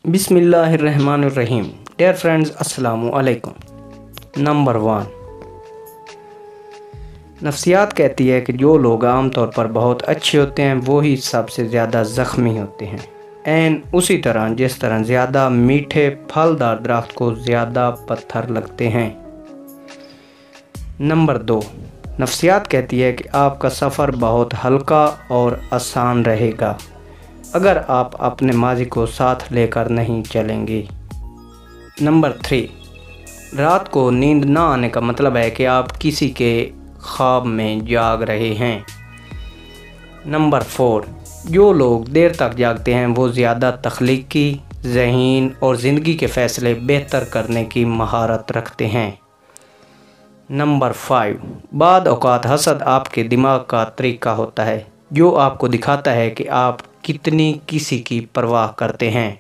बिस्मिल्लाहिर्रहमानिर्रहीम। Dear friends, अस्सलामु अलैकुम। नंबर 1, नफ्सियात कहती है कि जो लोग आमतौर पर बहुत अच्छे होते हैं वो ही सबसे ज़्यादा ज़ख्मी होते हैं। एंड उसी तरह जिस तरह ज़्यादा मीठे फलदार दरख्त को ज़्यादा पत्थर लगते हैं। नंबर 2, नफ्सियात कहती है कि आपका सफ़र बहुत हल्का और आसान रहेगा अगर आप अपने माजी को साथ लेकर नहीं चलेंगे। नंबर 3, रात को नींद ना आने का मतलब है कि आप किसी के ख्वाब में जाग रहे हैं। नंबर 4, जो लोग देर तक जागते हैं वो ज़्यादा तख्लीकी, ज़हीन और ज़िंदगी के फ़ैसले बेहतर करने की महारत रखते हैं। नंबर 5, बाद औक़ात हसद आपके दिमाग का तरीका होता है जो आपको दिखाता है कि आप कितनी किसी की परवाह करते हैं।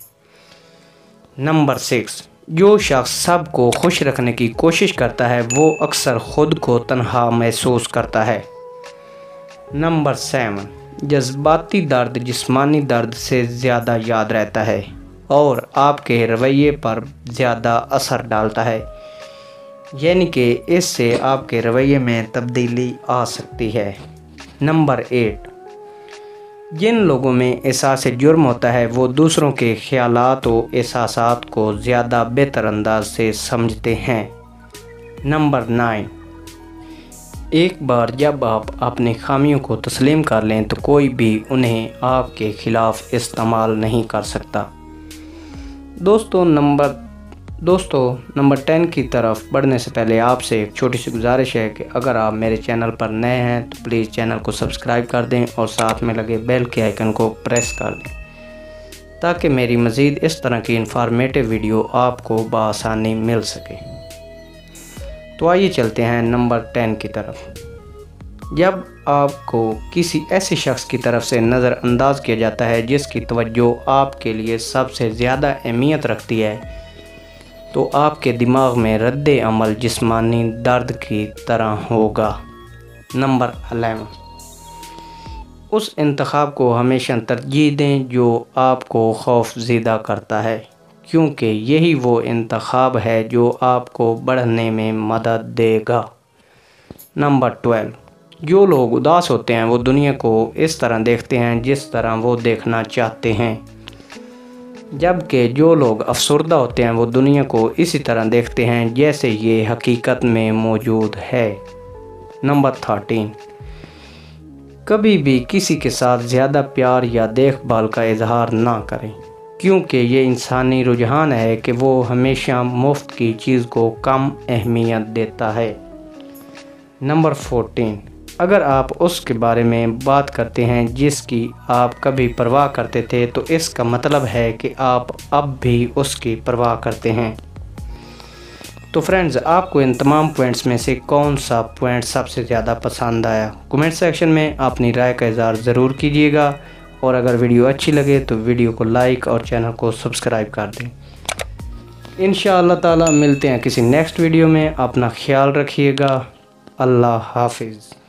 नंबर 6, जो शख्स सबको खुश रखने की कोशिश करता है वो अक्सर ख़ुद को तन्हा महसूस करता है। नंबर 7, जज्बाती दर्द जिस्मानी दर्द से ज़्यादा याद रहता है और आपके रवैये पर ज़्यादा असर डालता है, यानी कि इससे आपके रवैये में तब्दीली आ सकती है। नंबर 8, जिन लोगों में एहसास जुर्म होता है वो दूसरों के ख्यालात और एहसासात को ज़्यादा बेहतर अंदाज से समझते हैं। नंबर 9, एक बार जब आप अपनी खामियों को तस्लीम कर लें तो कोई भी उन्हें आपके ख़िलाफ़ इस्तेमाल नहीं कर सकता। दोस्तों नंबर 10 की तरफ बढ़ने से पहले आपसे एक छोटी सी गुजारिश है कि अगर आप मेरे चैनल पर नए हैं तो प्लीज़ चैनल को सब्सक्राइब कर दें और साथ में लगे बेल के आइकन को प्रेस कर दें ताकि मेरी मज़ीद इस तरह की इंफॉर्मेटिव वीडियो आपको बआसानी मिल सके। तो आइए चलते हैं नंबर 10 की तरफ। जब आपको किसी ऐसे शख्स की तरफ से नज़रअंदाज किया जाता है जिसकी तवज्जो आपके लिए सबसे ज़्यादा अहमियत रखती है तो आपके दिमाग में रद्द अमल जिस्मानी दर्द की तरह होगा। नंबर 11, उस इंतखाब को हमेशा तरजीह दें जो आपको खौफज़दा करता है क्योंकि यही वो इंतखाब है जो आपको बढ़ने में मदद देगा। नंबर 12, जो लोग उदास होते हैं वो दुनिया को इस तरह देखते हैं जिस तरह वो देखना चाहते हैं, जबकि जो लोग अफसरदा होते हैं वो दुनिया को इसी तरह देखते हैं जैसे ये हकीकत में मौजूद है। नंबर 13, कभी भी किसी के साथ ज़्यादा प्यार या देखभाल का इजहार ना करें क्योंकि ये इंसानी रुझान है कि वो हमेशा मुफ्त की चीज़ को कम अहमियत देता है। नंबर 14, अगर आप उसके बारे में बात करते हैं जिसकी आप कभी परवाह करते थे तो इसका मतलब है कि आप अब भी उसकी परवाह करते हैं। तो फ्रेंड्स, आपको इन तमाम पॉइंट्स में से कौन सा पॉइंट सबसे ज़्यादा पसंद आया? कमेंट सेक्शन में अपनी राय का इज़हार ज़रूर कीजिएगा और अगर वीडियो अच्छी लगे तो वीडियो को लाइक और चैनल को सब्सक्राइब कर दें। इंशाअल्लाह ताला मिलते हैं किसी नेक्स्ट वीडियो में। अपना ख्याल रखिएगा। अल्लाह हाफिज़।